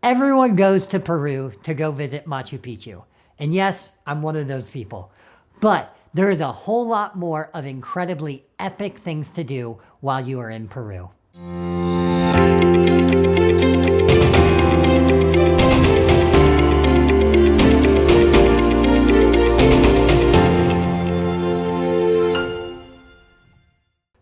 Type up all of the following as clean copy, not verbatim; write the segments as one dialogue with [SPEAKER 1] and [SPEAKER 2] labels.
[SPEAKER 1] Everyone goes to Peru to go visit Machu Picchu. And yes, I'm one of those people. But there is a whole lot more of incredibly epic things to do while you are in Peru.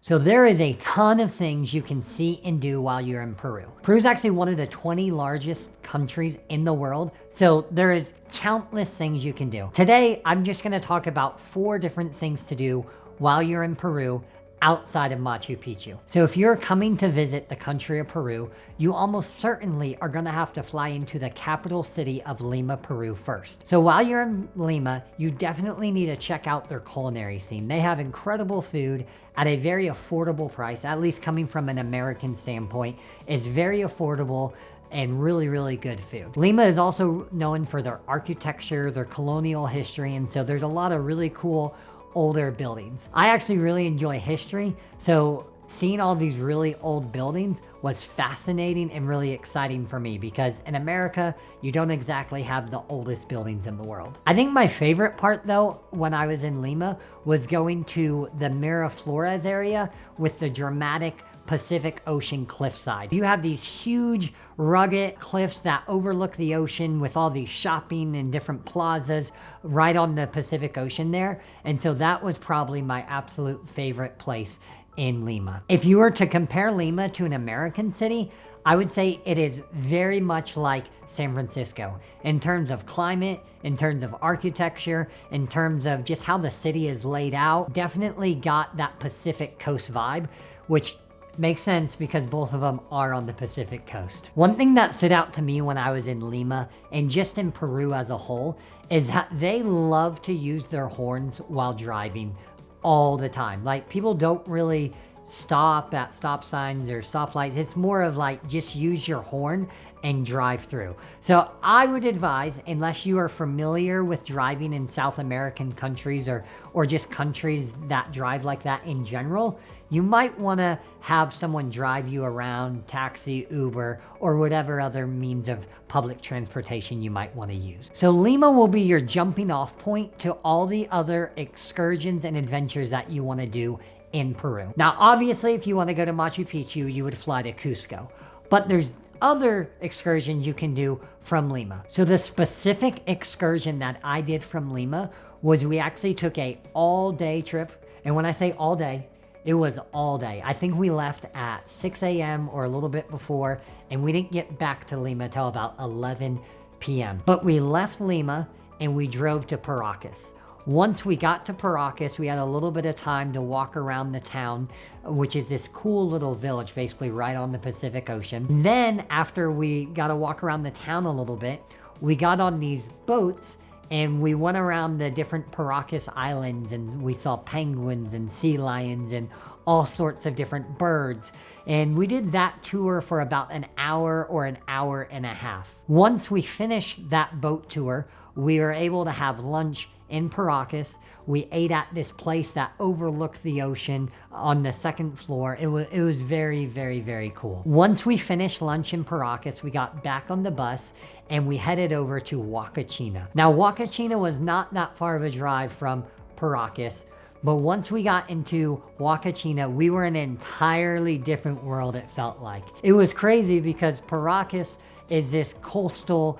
[SPEAKER 1] So there is a ton of things you can see and do while you're in Peru. Peru is actually one of the 20 largest countries in the world, so there is countless things you can do. Today, I'm just gonna talk about 4 different things to do while you're in Peru outside of Machu Picchu. So if you're coming to visit the country of Peru, you almost certainly are gonna have to fly into the capital city of Lima, Peru first. So while you're in Lima, you definitely need to check out their culinary scene. They have incredible food at a very affordable price, at least coming from an American standpoint, is very affordable and really, really good food. Lima is also known for their architecture, their colonial history, and so there's a lot of really cool older buildings. I actually really enjoy history, so seeing all these really old buildings was fascinating and really exciting for me because in America, you don't exactly have the oldest buildings in the world. I think my favorite part though, when I was in Lima, was going to the Miraflores area with the dramatic Pacific Ocean cliffside. You have these huge rugged cliffs that overlook the ocean with all these shopping and different plazas right on the Pacific Ocean there. And so that was probably my absolute favorite place in Lima. If you were to compare Lima to an American city, I would say it is very much like San Francisco in terms of climate, in terms of architecture, in terms of just how the city is laid out. Definitely got that Pacific Coast vibe, which makes sense because both of them are on the Pacific coast. One thing that stood out to me when I was in Lima and just in Peru as a whole is that they love to use their horns while driving all the time. Like people don't really stop at stop signs or stoplights. It's more of like just use your horn and drive through. So I would advise, unless you are familiar with driving in South American countries or just countries that drive like that in general, you might want to have someone drive you around, taxi, Uber, or whatever other means of public transportation you might want to use. So Lima will be your jumping off point to all the other excursions and adventures that you want to do in Peru. Now, obviously, if you want to go to Machu Picchu, you would fly to Cusco. But there's other excursions you can do from Lima. So the specific excursion that I did from Lima was we actually took a all-day trip. And when I say all day, it was all day. I think we left at 6 a.m. or a little bit before, and we didn't get back to Lima till about 11 p.m. But we left Lima and we drove to Paracas. Once we got to Paracas, we had a little bit of time to walk around the town, which is this cool little village, basically right on the Pacific Ocean. Then after we got to walk around the town a little bit, we got on these boats and we went around the different Paracas Islands and we saw penguins and sea lions and all sorts of different birds. And we did that tour for about an hour or an hour and a half. Once we finished that boat tour, we were able to have lunch in Paracas. We ate at this place that overlooked the ocean on the second floor. It was very, very, very cool. Once we finished lunch in Paracas, we got back on the bus and we headed over to Huacachina. Now, Huacachina was not that far of a drive from Paracas, but once we got into Huacachina, we were in an entirely different world, it felt like. It was crazy because Paracas is this coastal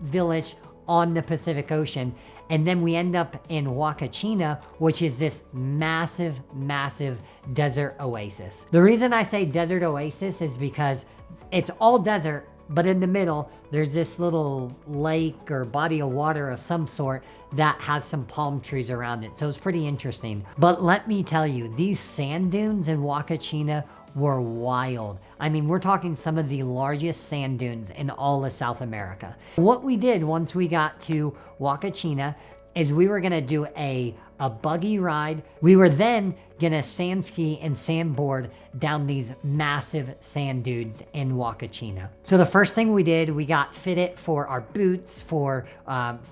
[SPEAKER 1] village on the Pacific Ocean. And then we end up in Huacachina, which is this massive, massive desert oasis. The reason I say desert oasis is because it's all desert, but in the middle, there's this little lake or body of water of some sort that has some palm trees around it. So it's pretty interesting. But let me tell you, these sand dunes in Huacachina were wild. I mean, we're talking some of the largest sand dunes in all of South America. What we did once we got to Huacachina is we were gonna do a buggy ride. We were then gonna sand ski and sandboard down these massive sand dunes in Huacachina. So the first thing we did, we got fitted for our boots for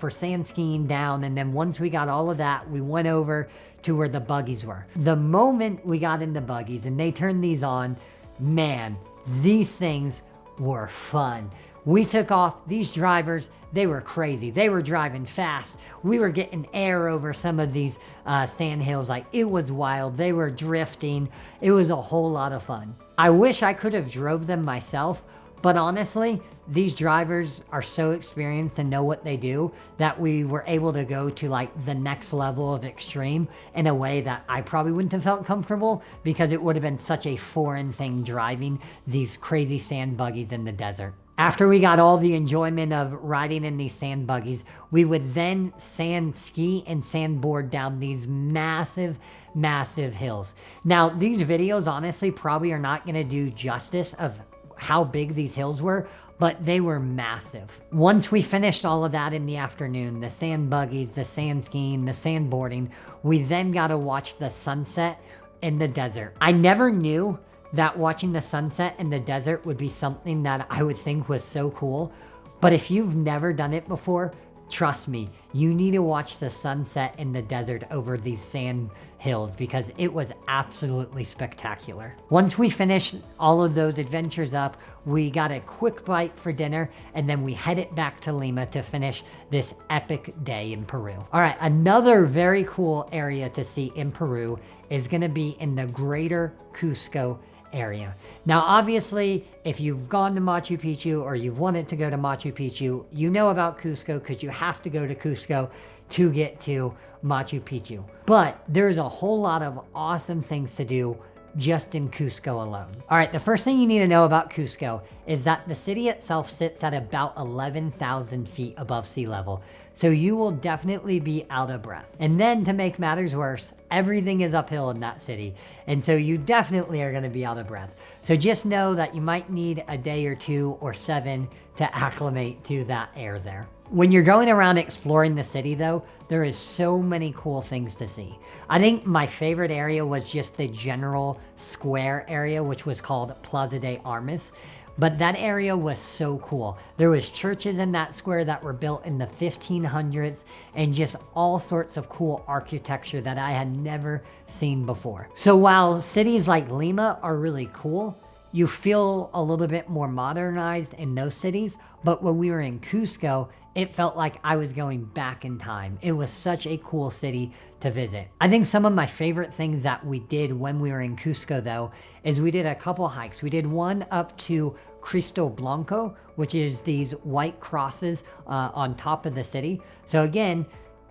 [SPEAKER 1] sand skiing down. And then once we got all of that, we went over to where the buggies were. The moment we got in the buggies and they turned these on, man, these things were fun. We took off. These drivers, they were crazy. They were driving fast. We were getting air over some of these sand hills. Like, it was wild. They were drifting. It was a whole lot of fun. I wish I could have drove them myself, but honestly, these drivers are so experienced and know what they do that we were able to go to like the next level of extreme in a way that I probably wouldn't have felt comfortable, because it would have been such a foreign thing driving these crazy sand buggies in the desert. After we got all the enjoyment of riding in these sand buggies, we would then sand ski and sandboard down these massive, massive hills. Now, these videos honestly probably are not going to do justice of how big these hills were, but they were massive. Once we finished all of that in the afternoon, the sand buggies, the sand skiing, the sandboarding, we then got to watch the sunset in the desert. I never knew that watching the sunset in the desert would be something that I would think was so cool. But if you've never done it before, trust me, you need to watch the sunset in the desert over these sand hills, because it was absolutely spectacular. Once we finished all of those adventures up, we got a quick bite for dinner, and then we headed back to Lima to finish this epic day in Peru. All right, another very cool area to see in Peru is gonna be in the greater Cusco area. Now, obviously, if you've gone to Machu Picchu or you've wanted to go to Machu Picchu, you know about Cusco because you have to go to Cusco to get to Machu Picchu. But there's a whole lot of awesome things to do just in Cusco alone. All right, the first thing you need to know about Cusco is that the city itself sits at about 11,000 feet above sea level. So you will definitely be out of breath. And then to make matters worse, everything is uphill in that city. And so you definitely are gonna be out of breath. So just know that you might need a day or 2 or 7 to acclimate to that air there. When you're going around exploring the city though, there is so many cool things to see. I think my favorite area was just the general square area, which was called Plaza de Armas. But that area was so cool. There was churches in that square that were built in the 1500s and just all sorts of cool architecture that I had never seen before. So while cities like Lima are really cool, you feel a little bit more modernized in those cities, but when we were in Cusco, it felt like I was going back in time. It was such a cool city to visit. I think some of my favorite things that we did when we were in Cusco though, is we did a couple hikes. We did one up to Cristo Blanco, which is these white crosses on top of the city. So again,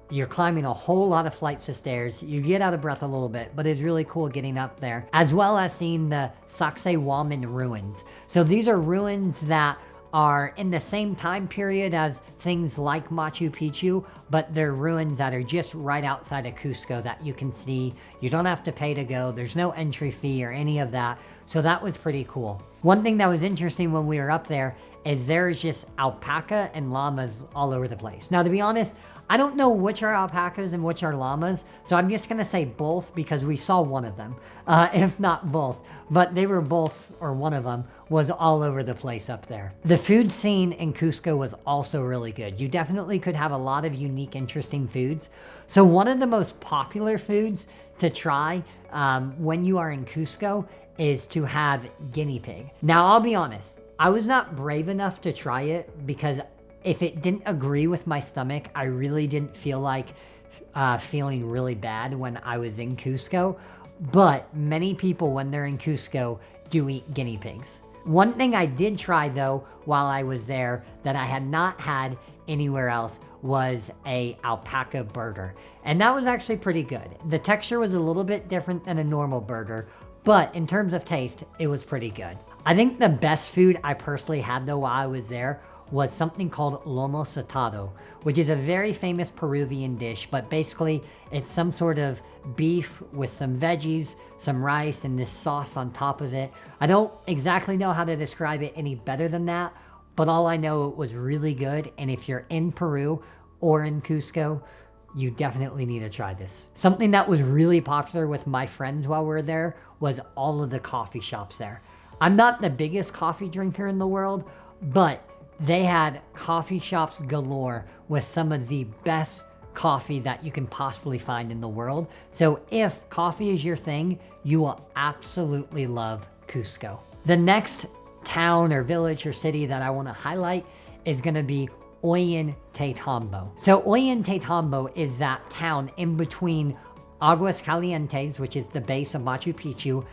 [SPEAKER 1] you're climbing a whole lot of flights of stairs. You get out of breath a little bit, but it's really cool getting up there, as well as seeing the Sacsayhuaman ruins. So these are ruins that are in the same time period as things like Machu Picchu, but they're ruins that are just right outside of Cusco that you can see. You don't have to pay to go. There's no entry fee or any of that. So that was pretty cool. One thing that was interesting when we were up there is there's just alpaca and llamas all over the place. Now, to be honest, I don't know which are alpacas and which are llamas, so I'm just gonna say both because we saw one of them, if not both. But they were both, or one of them, was all over the place up there. The food scene in Cusco was also really good. You definitely could have a lot of unique, interesting foods. So one of the most popular foods to try when you are in Cusco is to have guinea pig. Now, I'll be honest, I was not brave enough to try it because if it didn't agree with my stomach, I really didn't feel like feeling really bad when I was in Cusco. But many people, when they're in Cusco, do eat guinea pigs. One thing I did try though, while I was there, that I had not had anywhere else was a alpaca burger. And that was actually pretty good. The texture was a little bit different than a normal burger, but in terms of taste, it was pretty good. I think the best food I personally had though while I was there was something called lomo saltado, which is a very famous Peruvian dish, but basically it's some sort of beef with some veggies, some rice, and this sauce on top of it. I don't exactly know how to describe it any better than that, but all I know, it was really good. And if you're in Peru or in Cusco, you definitely need to try this. Something that was really popular with my friends while we were there was all of the coffee shops there. I'm not the biggest coffee drinker in the world, but they had coffee shops galore with some of the best coffee that you can possibly find in the world. So if coffee is your thing, you will absolutely love Cusco. The next town or village or city that I want to highlight is going to be Ollantaytambo. So Ollantaytambo is that town in between Aguas Calientes, which is the base of Machu Picchu,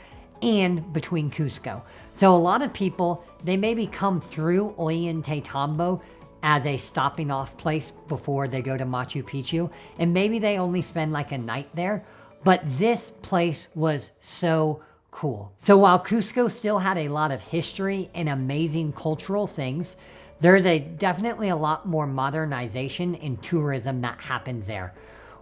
[SPEAKER 1] and between Cusco. So a lot of people, they maybe come through Ollantaytambo as a stopping off place before they go to Machu Picchu, and maybe they only spend like a night there, but this place was so cool. So while Cusco still had a lot of history and amazing cultural things, there's definitely a lot more modernization and tourism that happens there.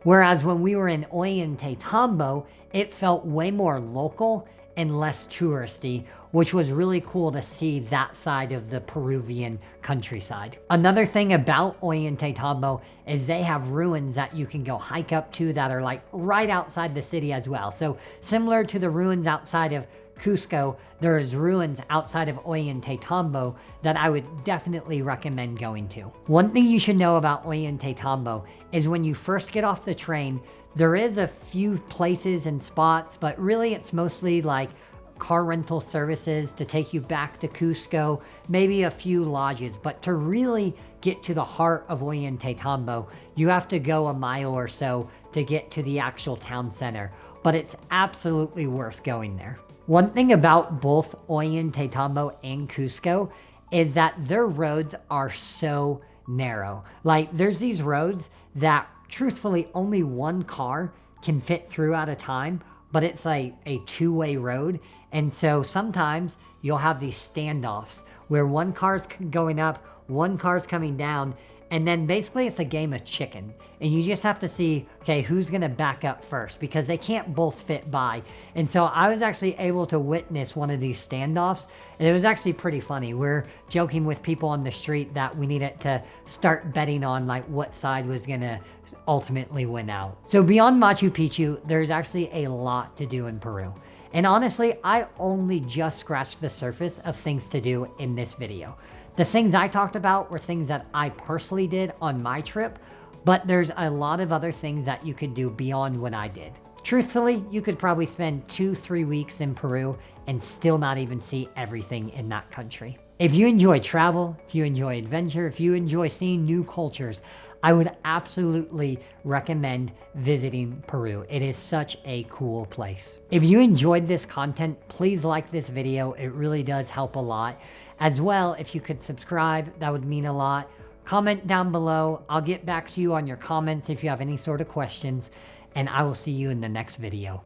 [SPEAKER 1] Whereas when we were in Ollantaytambo, it felt way more local and less touristy, which was really cool to see that side of the Peruvian countryside. Another thing about Ollantaytambo is they have ruins that you can go hike up to that are like right outside the city as well. So similar to the ruins outside of Cusco, there is ruins outside of Ollantaytambo that I would definitely recommend going to. One thing you should know about Ollantaytambo is when you first get off the train, there is a few places and spots, but really it's mostly like car rental services to take you back to Cusco, maybe a few lodges. But to really get to the heart of Ollantaytambo, you have to go a mile or so to get to the actual town center. But it's absolutely worth going there. One thing about both Ollantaytambo and Cusco is that their roads are so narrow. Like there's these roads that truthfully only one car can fit through at a time, but it's like a two-way road. And so sometimes you'll have these standoffs where one car's going up, one car's coming down, and then basically it's a game of chicken. And you just have to see, okay, who's gonna back up first, because they can't both fit by. And so I was actually able to witness one of these standoffs, and it was actually pretty funny. We're joking with people on the street that we needed to start betting on like what side was gonna ultimately win out. So beyond Machu Picchu, there's actually a lot to do in Peru. And honestly, I only just scratched the surface of things to do in this video. The things I talked about were things that I personally did on my trip, but there's a lot of other things that you could do beyond what I did. Truthfully, you could probably spend 2-3 weeks in Peru and still not even see everything in that country. If you enjoy travel, if you enjoy adventure, if you enjoy seeing new cultures, I would absolutely recommend visiting Peru. It is such a cool place. If you enjoyed this content, please like this video. It really does help a lot. As well, if you could subscribe, that would mean a lot. Comment down below. I'll get back to you on your comments if you have any sort of questions, and I will see you in the next video.